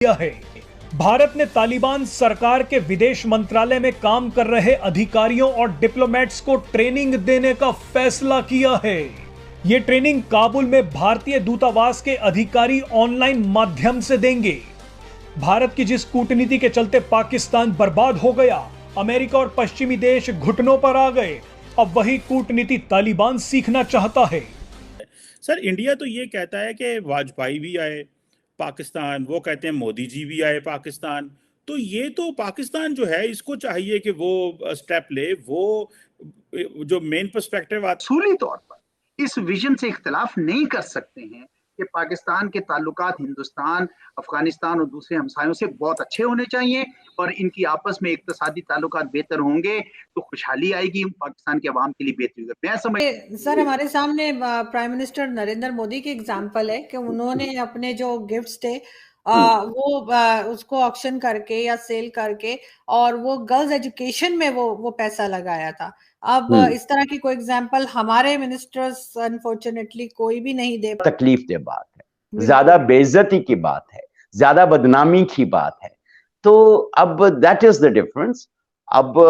किया है। भारत ने तालिबान सरकार के विदेश मंत्रालय में काम कर रहे अधिकारियों और डिप्लोमेट्स को ट्रेनिंग देने का फैसला किया है। ये ट्रेनिंग काबुल में भारतीय दूतावास के अधिकारी ऑनलाइन माध्यम से देंगे। भारत की जिस कूटनीति के चलते पाकिस्तान बर्बाद हो गया, अमेरिका और पश्चिमी देश घुटनों पर आ गए, अब वही कूटनीति तालिबान सीखना चाहता है। सर, इंडिया तो ये कहता है कि वाजपेयी भी आए पाकिस्तान, वो कहते हैं मोदी जी भी आए पाकिस्तान। तो ये तो पाकिस्तान जो है इसको चाहिए कि वो स्टेप ले, वो जो मेन पर्सपेक्टिव आता असूली तौर पर इस विजन से इख्तिलाफ नहीं कर सकते हैं कि पाकिस्तान के ताल्लुकात हिंदुस्तान, अफगानिस्तान और दूसरे हमसायों से बहुत अच्छे होने चाहिए और इनकी आपस में इक्तिसादी ताल्लुकात बेहतर होंगे तो खुशहाली आएगी, पाकिस्तान के अवाम के लिए बेहतरी होगी। मैं समझ सर, हमारे सामने प्राइम मिनिस्टर नरेंद्र मोदी की एग्जांपल है कि उन्होंने अपने जो गिफ्ट्स थे उसको ऑक्शन करके या सेल करके और वो गर्ल्स एजुकेशन में वो पैसा लगाया था। अब इस तरह की कोई एग्जांपल हमारे मिनिस्टर्स अनफॉर्चुनेटली कोई भी नहीं दे। तकलीफ दे बात है, ज्यादा बेइज्जती की बात है, ज्यादा बदनामी की बात है। तो अब दैट इज द डिफरेंस। अब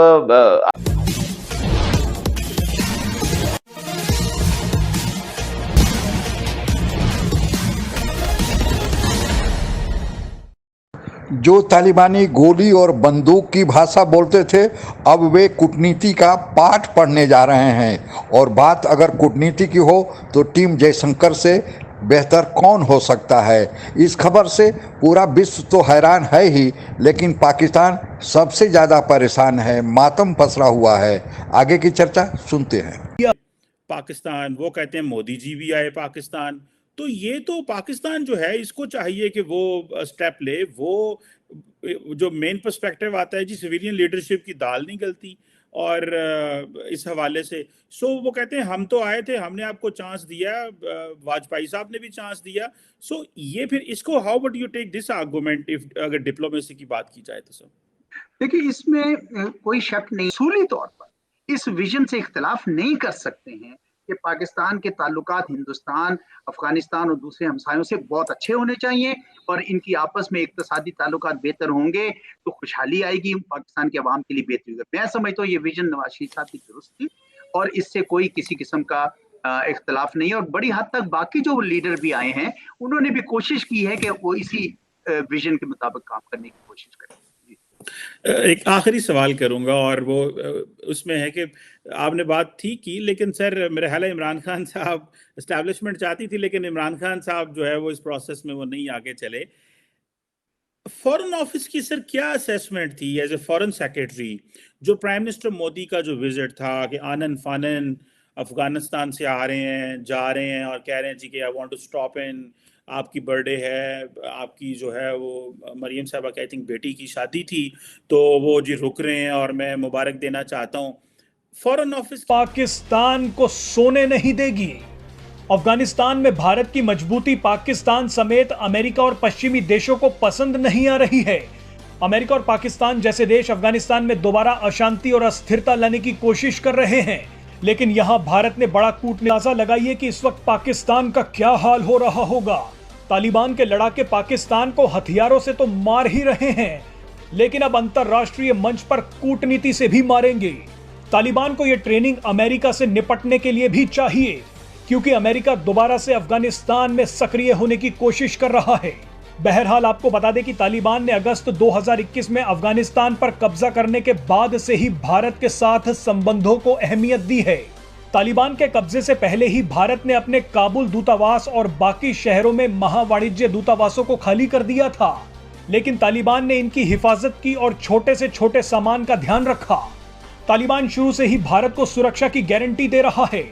जो तालिबानी गोली और बंदूक की भाषा बोलते थे, अब वे कूटनीति का पाठ पढ़ने जा रहे हैं। और बात अगर कूटनीति की हो तो टीम जयशंकर से बेहतर कौन हो सकता है। इस खबर से पूरा विश्व तो हैरान है ही, लेकिन पाकिस्तान सबसे ज़्यादा परेशान है, मातम पसरा हुआ है। आगे की चर्चा सुनते हैं। पाकिस्तान, वो कहते हैं मोदी जी भी आए पाकिस्तान। तो ये तो पाकिस्तान जो है इसको चाहिए कि वो स्टेप ले, वो जो मेन पर्सपेक्टिव आता है जी, सिविलियन लीडरशिप की दाल नहीं गलती। और इस हवाले से वो कहते हैं हम तो आए थे, हमने आपको चांस दिया, वाजपेयी साहब ने भी चांस दिया। ये फिर इसको how would you take this argument if अगर डिप्लोमेसी की बात की जाए तो सर? देखिए, इसमें कोई शक नहीं, असूली तौर पर इस विजन से इख्तिलाफ नहीं कर सकते हैं कि पाकिस्तान के ताल्लुकात हिंदुस्तान, अफगानिस्तान और दूसरे हमसायों से बहुत अच्छे होने चाहिए और इनकी आपस में इक्तिसादी ताल्लुकात बेहतर होंगे तो खुशहाली आएगी, पाकिस्तान के अवाम के लिए बेहतरी होगी। मैं समझता हूँ ये विजन नवाज शरीफ साहब की दुरुस्त थी और इससे कोई किसी किस्म का इख्तिलाफ नहीं है। और बड़ी हद तक बाकी जो लीडर भी आए हैं उन्होंने भी कोशिश की है कि वो इसी विजन के मुताबिक काम करने की कोशिश करें। एक आखिरी सवाल करूंगा और वो उसमें है कि आपने बात ठीक की, लेकिन सर मेरे ख्याल है इमरान खान साहब एस्टैब्लिशमेंट चाहती थी, लेकिन इमरान खान साहब जो है वो इस प्रोसेस में वो नहीं आगे चले। फॉरेन ऑफिस की सर क्या असेसमेंट थी एज ए फॉरेन सेक्रेटरी, जो प्राइम मिनिस्टर मोदी का जो विजिट था कि आनन फानन अफगानिस्तान से आ रहे हैं, जा रहे हैं और कह रहे हैं जी कि I want to stop in, आपकी बर्थडे है, आपकी जो है वो मरियम साहबा की आई थिंक बेटी की शादी थी, तो वो जी रुक रहे हैं और मैं मुबारक देना चाहता हूँ। फॉरेन ऑफिस पाकिस्तान को सोने नहीं देगी। अफगानिस्तान में भारत की मजबूती पाकिस्तान समेत अमेरिका और पश्चिमी देशों को पसंद नहीं आ रही है। अमेरिका और पाकिस्तान जैसे देश अफगानिस्तान में दोबारा अशांति और अस्थिरता लाने की कोशिश कर रहे हैं, लेकिन यहां भारत ने बड़ा कूटनीति लगाई है कि इस वक्त पाकिस्तान का क्या हाल हो रहा होगा। तालिबान के लड़ाके पाकिस्तान को हथियारों से तो मार ही रहे हैं, लेकिन अब अंतरराष्ट्रीय मंच पर कूटनीति से भी मारेंगे। तालिबान को यह ट्रेनिंग अमेरिका से निपटने के लिए भी चाहिए, क्योंकि अमेरिका दोबारा से अफगानिस्तान में सक्रिय होने की कोशिश कर रहा है। बहरहाल आपको बता दें कि तालिबान ने अगस्त 2021 में अफगानिस्तान पर कब्जा करने के बाद से ही भारत के साथ संबंधों को अहमियत दी है। तालिबान के कब्जे से पहले ही भारत ने अपने काबुल दूतावास और बाकी शहरों में महावाणिज्य दूतावासों को खाली कर दिया था, लेकिन तालिबान ने इनकी हिफाजत की और छोटे से छोटे सामान का ध्यान रखा। तालिबान शुरू से ही भारत को सुरक्षा की गारंटी दे रहा है।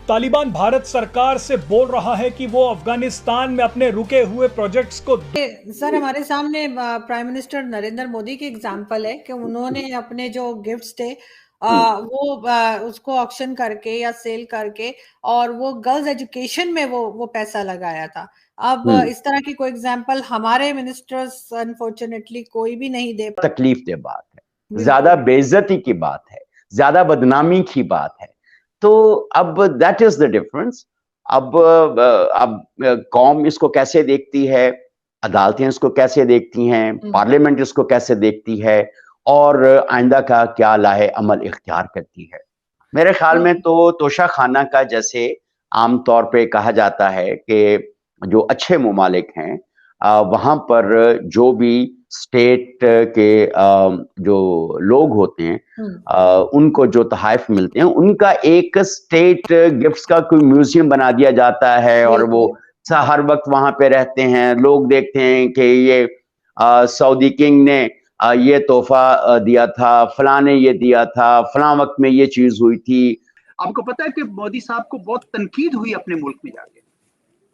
तालिबान भारत सरकार से बोल रहा है कि वो अफगानिस्तान में अपने रुके हुए प्रोजेक्ट्स को। सर, हमारे सामने प्राइम मिनिस्टर नरेंद्र मोदी की एग्जांपल है कि उन्होंने अपने जो गिफ्ट्स थे उसको ऑक्शन करके या सेल करके और वो गर्ल्स एजुकेशन में वो पैसा लगाया था। अब इस तरह की कोई एग्जांपल हमारे मिनिस्टर्स अनफॉर्चुनेटली कोई भी नहीं दे। तकलीफ दे बात है, ज्यादा बेइज्जती की बात है, ज्यादा बदनामी की बात है। तो अब दैट इज द डिफरेंस। अब कौम इसको कैसे देखती है, अदालतें इसको कैसे देखती हैं, पार्लियामेंट इसको कैसे देखती है और आइंदा का क्या लाहे अमल इख्तियार करती है। मेरे ख्याल में तो तोशा खाना का जैसे आम तौर पे कहा जाता है कि जो अच्छे मुमालिक हैं वहाँ पर जो भी स्टेट के जो लोग होते हैं उनको जो तोहफ़े मिलते हैं उनका एक स्टेट गिफ्ट्स का कोई म्यूजियम बना दिया जाता है और वो हर वक्त वहां पे रहते हैं। लोग देखते हैं कि ये सऊदी किंग ने ये तोहफा दिया था, फलां ने ये दिया था, फलां वक्त में ये चीज हुई थी। आपको पता है कि मोदी साहब को बहुत तनकीद हुई अपने मुल्क में जाके,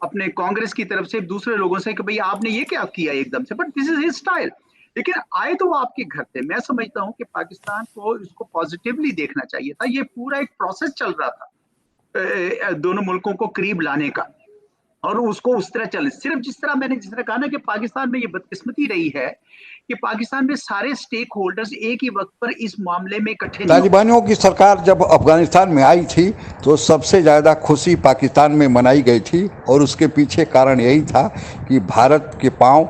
अपने कांग्रेस की तरफ से, दूसरे लोगों से कि भाई आपने ये क्या किया एकदम से, but this is his style. लेकिन आए तो वो आपके घर थे। मैं समझता हूँ कि पाकिस्तान को इसको पॉजिटिवली देखना चाहिए था। ये पूरा एक प्रोसेस चल रहा था दोनों मुल्कों को करीब लाने का, और उसको उस तरह चले। सिर्फ जिस तरह कहा ना कि पाकिस्तान में ये बदकिस्मती रही है कि पाकिस्तान में सारे स्टेक होल्डर्स एक ही वक्त पर इस मामले में इकट्ठे। तालिबानियों की सरकार जब अफगानिस्तान में आई थी तो सबसे ज़्यादा खुशी पाकिस्तान में मनाई गई थी, और उसके पीछे कारण यही था कि भारत के पांव,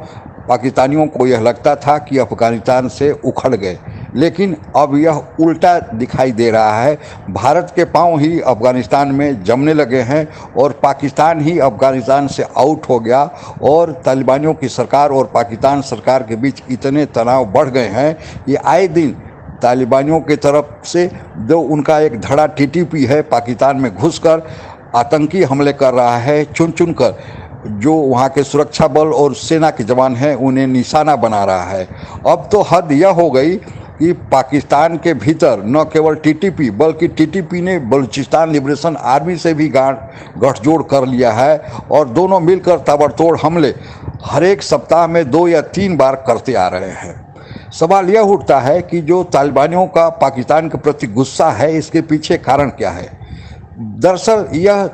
पाकिस्तानियों को यह लगता था कि अफगानिस्तान से उखड़ गए। लेकिन अब यह उल्टा दिखाई दे रहा है। भारत के पांव ही अफगानिस्तान में जमने लगे हैं और पाकिस्तान ही अफगानिस्तान से आउट हो गया, और तालिबानियों की सरकार और पाकिस्तान सरकार के बीच इतने तनाव बढ़ गए हैं कि आए दिन तालिबानियों की तरफ से जो उनका एक धड़ा टीटीपी है पाकिस्तान में घुसकर आतंकी हमले कर रहा है, चुन चुन कर जो वहाँ के सुरक्षा बल और सेना के जवान हैं उन्हें निशाना बना रहा है। अब तो हद यह हो गई कि पाकिस्तान के भीतर न केवल टीटीपी बल्कि टीटीपी ने बलूचिस्तान लिबरेशन आर्मी से भी गठजोड़ कर लिया है, और दोनों मिलकर ताबड़तोड़ हमले हर एक सप्ताह में 2 या 3 बार करते आ रहे हैं। सवाल यह उठता है कि जो तालिबानियों का पाकिस्तान के प्रति गुस्सा है, इसके पीछे कारण क्या है? दरअसल यह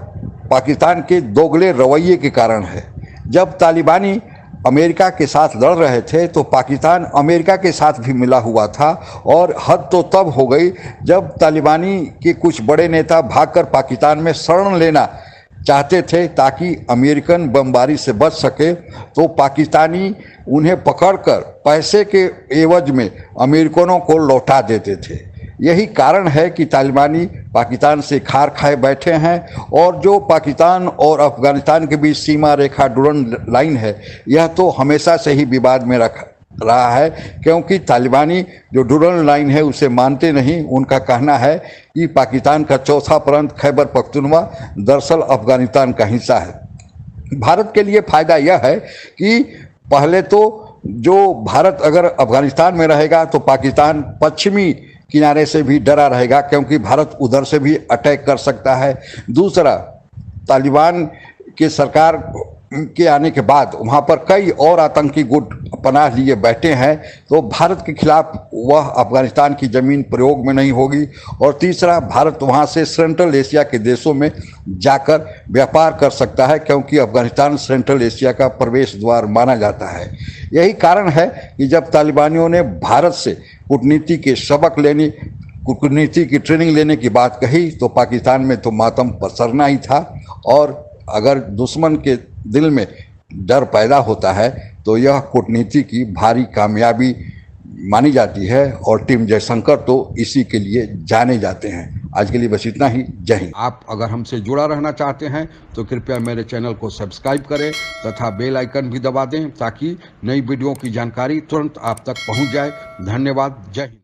पाकिस्तान के दोगले रवैये के कारण है। जब तालिबानी अमेरिका के साथ लड़ रहे थे तो पाकिस्तान अमेरिका के साथ भी मिला हुआ था, और हद तो तब हो गई जब तालिबानी के कुछ बड़े नेता भागकर पाकिस्तान में शरण लेना चाहते थे ताकि अमेरिकन बमबारी से बच सके, तो पाकिस्तानी उन्हें पकड़कर पैसे के एवज में अमेरिकनों को लौटा देते थे। यही कारण है कि तालिबानी पाकिस्तान से खार खाए बैठे हैं, और जो पाकिस्तान और अफगानिस्तान के बीच सीमा रेखा डुरन लाइन है, यह तो हमेशा से ही विवाद में रहा है, क्योंकि तालिबानी जो डुरन लाइन है उसे मानते नहीं। उनका कहना है कि पाकिस्तान का चौथा प्रांत खैबर पख्तूनख्वा दरअसल अफगानिस्तान का हिस्सा है। भारत के लिए फ़ायदा यह है कि पहले तो जो भारत अगर अफगानिस्तान में रहेगा तो पाकिस्तान पश्चिमी किनारे से भी डरा रहेगा, क्योंकि भारत उधर से भी अटैक कर सकता है। दूसरा, तालिबान की सरकार के आने के बाद वहाँ पर कई और आतंकी गुट पनाह लिए बैठे हैं, तो भारत के खिलाफ वह अफगानिस्तान की ज़मीन प्रयोग में नहीं होगी। और तीसरा, भारत वहाँ से सेंट्रल एशिया के देशों में जाकर व्यापार कर सकता है, क्योंकि अफगानिस्तान सेंट्रल एशिया का प्रवेश द्वार माना जाता है। यही कारण है कि जब तालिबानियों ने भारत से कूटनीति के सबक लेने, कूटनीति की ट्रेनिंग लेने की बात कही, तो पाकिस्तान में तो मातम पसरना ही था। और अगर दुश्मन के दिल में डर पैदा होता है तो यह कूटनीति की भारी कामयाबी मानी जाती है, और टीम जयशंकर तो इसी के लिए जाने जाते हैं। आज के लिए बस इतना ही। जय हिंद। आप अगर हमसे जुड़ा रहना चाहते हैं तो कृपया मेरे चैनल को सब्सक्राइब करें तथा बेल आइकन भी दबा दें, ताकि नई वीडियो की जानकारी तुरंत आप तक पहुंच जाए। धन्यवाद। जय हिंद।